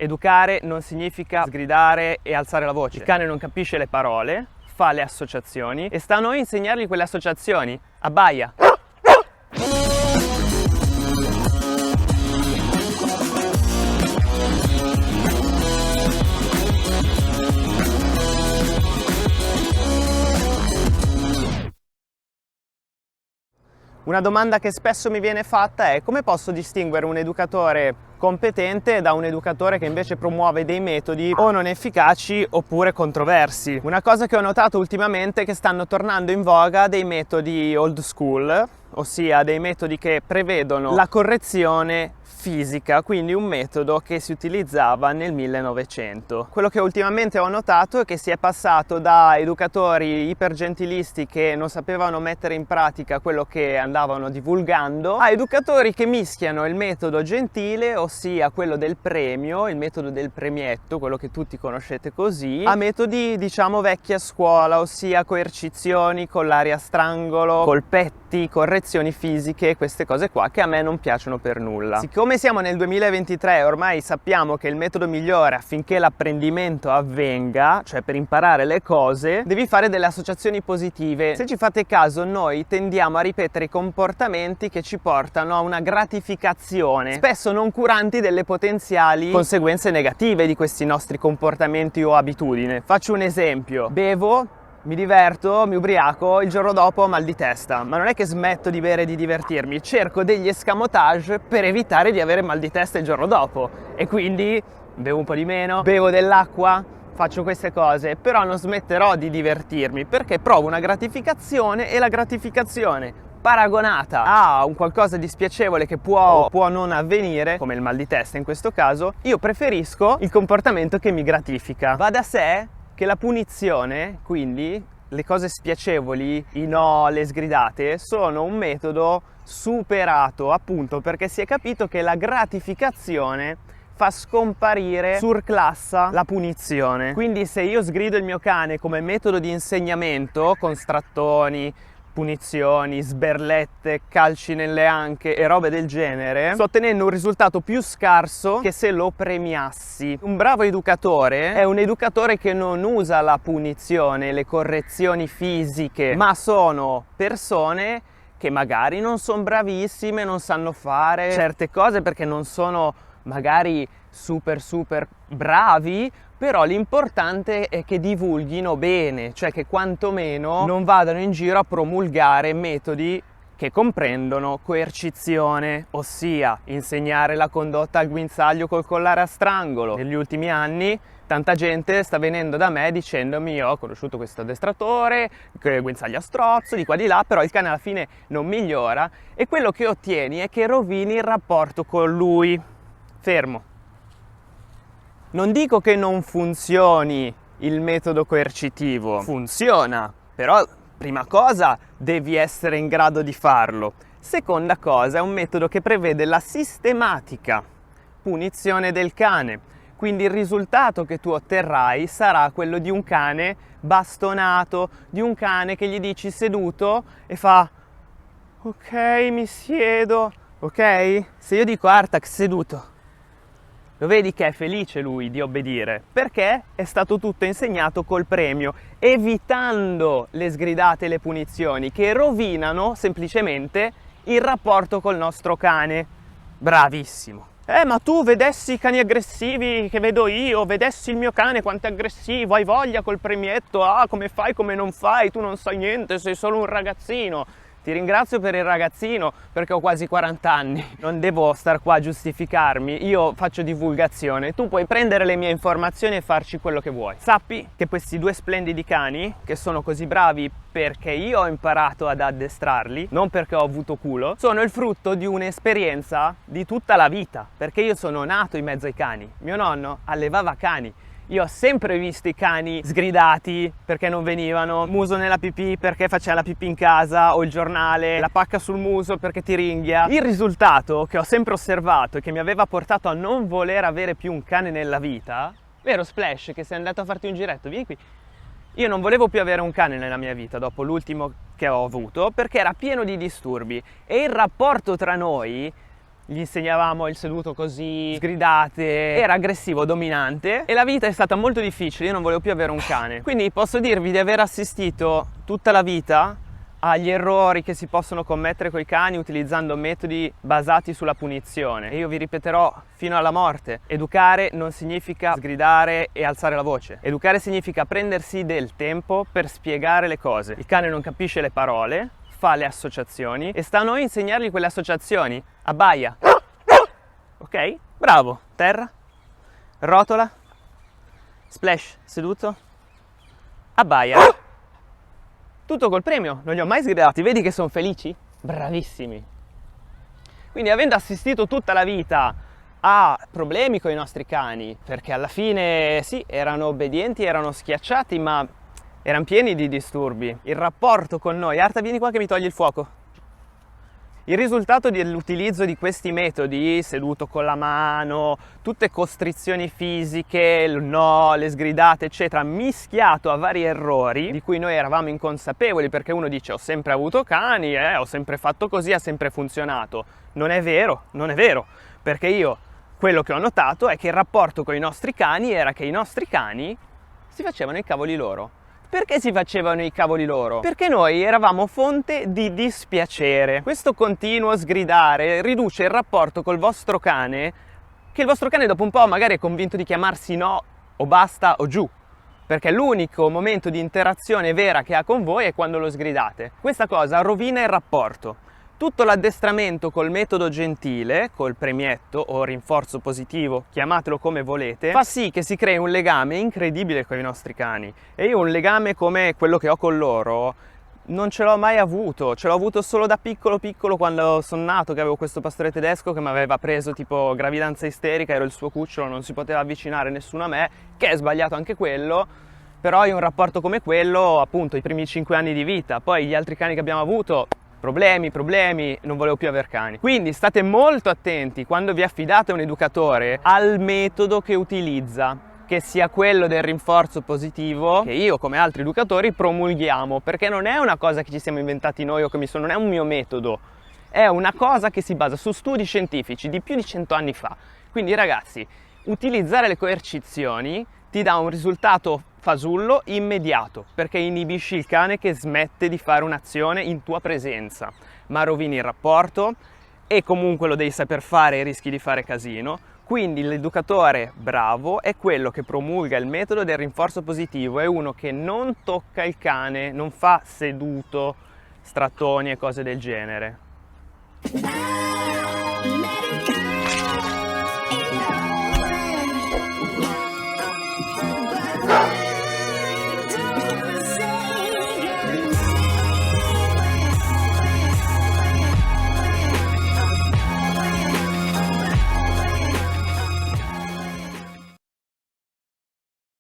Educare non significa sgridare e alzare la voce. Il cane non capisce le parole, fa le associazioni e sta a noi insegnargli quelle associazioni. Abbaia. Una domanda che spesso mi viene fatta è: come posso distinguere un educatore competente da un educatore che invece promuove dei metodi o non efficaci oppure controversi? Una cosa che ho notato ultimamente è che stanno tornando in voga dei metodi old school, ossia dei metodi che prevedono la correzione fisica, quindi un metodo che si utilizzava nel 1900. Quello che ultimamente ho notato è che si è passato da educatori ipergentilisti che non sapevano mettere in pratica quello che andavano divulgando a educatori che mischiano il metodo gentile, ossia quello del premio, il metodo del premietto, quello che tutti conoscete così, a metodi diciamo vecchia scuola, ossia coercizioni, collari a strangolo, colpetti, correzioni fisiche, queste cose qua che a me non piacciono per nulla. Siccome siamo nel 2023 ormai sappiamo che il metodo migliore affinché l'apprendimento avvenga, cioè per imparare le cose, devi fare delle associazioni positive. Se ci fate caso, noi tendiamo a ripetere i comportamenti che ci portano a una gratificazione, spesso non curanti delle potenziali conseguenze negative di questi nostri comportamenti o abitudini. Faccio un esempio: bevo, mi diverto, mi ubriaco, il giorno dopo ho mal di testa, ma non è che smetto di bere e di divertirmi, cerco degli escamotage per evitare di avere mal di testa il giorno dopo e quindi bevo un po' di meno, bevo dell'acqua, faccio queste cose, però non smetterò di divertirmi perché provo una gratificazione e la gratificazione paragonata a un qualcosa di spiacevole che può non avvenire, come il mal di testa in questo caso, io preferisco il comportamento che mi gratifica. Va da sé che la punizione, quindi le cose spiacevoli, i no, le sgridate, sono un metodo superato appunto perché si è capito che la gratificazione fa scomparire, surclassa la punizione. Quindi se io sgrido il mio cane come metodo di insegnamento con strattoni, punizioni, sberlette, calci nelle anche e robe del genere, sto ottenendo un risultato più scarso che se lo premiassi. Un bravo educatore è un educatore che non usa la punizione, le correzioni fisiche, ma sono persone che magari non sono bravissime, non sanno fare certe cose perché non sono magari super bravi, però l'importante è che divulghino bene, cioè che quantomeno non vadano in giro a promulgare metodi che comprendono coercizione, ossia insegnare la condotta al guinzaglio col collare a strangolo. Negli ultimi anni tanta gente sta venendo da me dicendomi: io ho conosciuto questo addestratore, guinzaglio a strozzo, di qua di là, però il cane alla fine non migliora e quello che ottieni è che rovini il rapporto con lui. Fermo. Non dico che non funzioni il metodo coercitivo, funziona, però prima cosa devi essere in grado di farlo. Seconda cosa, è un metodo che prevede la sistematica punizione del cane, quindi il risultato che tu otterrai sarà quello di un cane bastonato, di un cane che gli dici seduto e fa ok, mi siedo, ok? Se io dico Artax seduto, lo vedi che è felice lui di obbedire, perché è stato tutto insegnato col premio, evitando le sgridate e le punizioni che rovinano semplicemente il rapporto col nostro cane. Bravissimo! Ma tu vedessi i cani aggressivi che vedo io, vedessi il mio cane quanto è aggressivo, hai voglia col premietto, come fai, come non fai, tu non sai niente, sei solo un ragazzino. Ti ringrazio per il ragazzino perché ho quasi 40 anni, non devo star qua a giustificarmi, io faccio divulgazione, tu puoi prendere le mie informazioni e farci quello che vuoi. Sappi che questi due splendidi cani, che sono così bravi perché io ho imparato ad addestrarli, non perché ho avuto culo, sono il frutto di un'esperienza di tutta la vita, perché io sono nato in mezzo ai cani, mio nonno allevava cani. Io ho sempre visto i cani sgridati perché non venivano, muso nella pipì perché faceva la pipì in casa, o il giornale, la pacca sul muso perché ti ringhia. Il risultato che ho sempre osservato e che mi aveva portato a non voler avere più un cane nella vita, vero Splash che sei andato a farti un giretto, vieni qui. Io non volevo più avere un cane nella mia vita dopo l'ultimo che ho avuto perché era pieno di disturbi e il rapporto tra noi gli insegnavamo il seduto così, sgridate, era aggressivo, dominante e la vita è stata molto difficile, io non volevo più avere un cane. Quindi posso dirvi di aver assistito tutta la vita agli errori che si possono commettere coi cani utilizzando metodi basati sulla punizione. E io vi ripeterò fino alla morte: educare non significa sgridare e alzare la voce. Educare significa prendersi del tempo per spiegare le cose. Il cane non capisce le parole, fa le associazioni e sta a noi insegnargli quelle associazioni. Abbaia. Ok? Bravo. Terra. Rotola. Splash. Seduto. Abbaia. Tutto col premio, non li ho mai sgridati, vedi che sono felici? Bravissimi! Quindi avendo assistito tutta la vita a problemi con i nostri cani, perché alla fine sì, erano obbedienti, erano schiacciati, ma erano pieni di disturbi. Il rapporto con noi, Arta vieni qua che mi togli il fuoco. Il risultato dell'utilizzo di questi metodi, seduto con la mano, tutte costrizioni fisiche, il no, le sgridate, eccetera, mischiato a vari errori di cui noi eravamo inconsapevoli, perché uno dice ho sempre avuto cani, ho sempre fatto così, ha sempre funzionato. Non è vero, non è vero, perché io quello che ho notato è che il rapporto con i nostri cani era che i nostri cani si facevano i cavoli loro. Perché si facevano i cavoli loro? Perché noi eravamo fonte di dispiacere. Questo continuo sgridare riduce il rapporto col vostro cane, che il vostro cane dopo un po' magari è convinto di chiamarsi no, o basta, o giù. Perché l'unico momento di interazione vera che ha con voi è quando lo sgridate. Questa cosa rovina il rapporto. Tutto l'addestramento col metodo gentile, col premietto o rinforzo positivo, chiamatelo come volete, fa sì che si crei un legame incredibile con i nostri cani. E io un legame come quello che ho con loro non ce l'ho mai avuto, ce l'ho avuto solo da piccolo quando sono nato, che avevo questo pastore tedesco che mi aveva preso tipo gravidanza isterica, ero il suo cucciolo, non si poteva avvicinare nessuno a me, che è sbagliato anche quello. Però io un rapporto come quello, appunto, i primi 5 anni di vita, poi gli altri cani che abbiamo avuto, problemi, non volevo più aver cani. Quindi state molto attenti quando vi affidate a un educatore al metodo che utilizza, che sia quello del rinforzo positivo, che io come altri educatori promulghiamo, perché non è una cosa che ci siamo inventati noi o che non è un mio metodo, è una cosa che si basa su studi scientifici di più di 100 anni fa. Quindi ragazzi, utilizzare le coercizioni ti dà un risultato fasullo immediato, perché inibisci il cane che smette di fare un'azione in tua presenza, ma rovini il rapporto e comunque lo devi saper fare e rischi di fare casino. Quindi l'educatore bravo è quello che promulga il metodo del rinforzo positivo, è uno che non tocca il cane, non fa seduto, strattoni e cose del genere.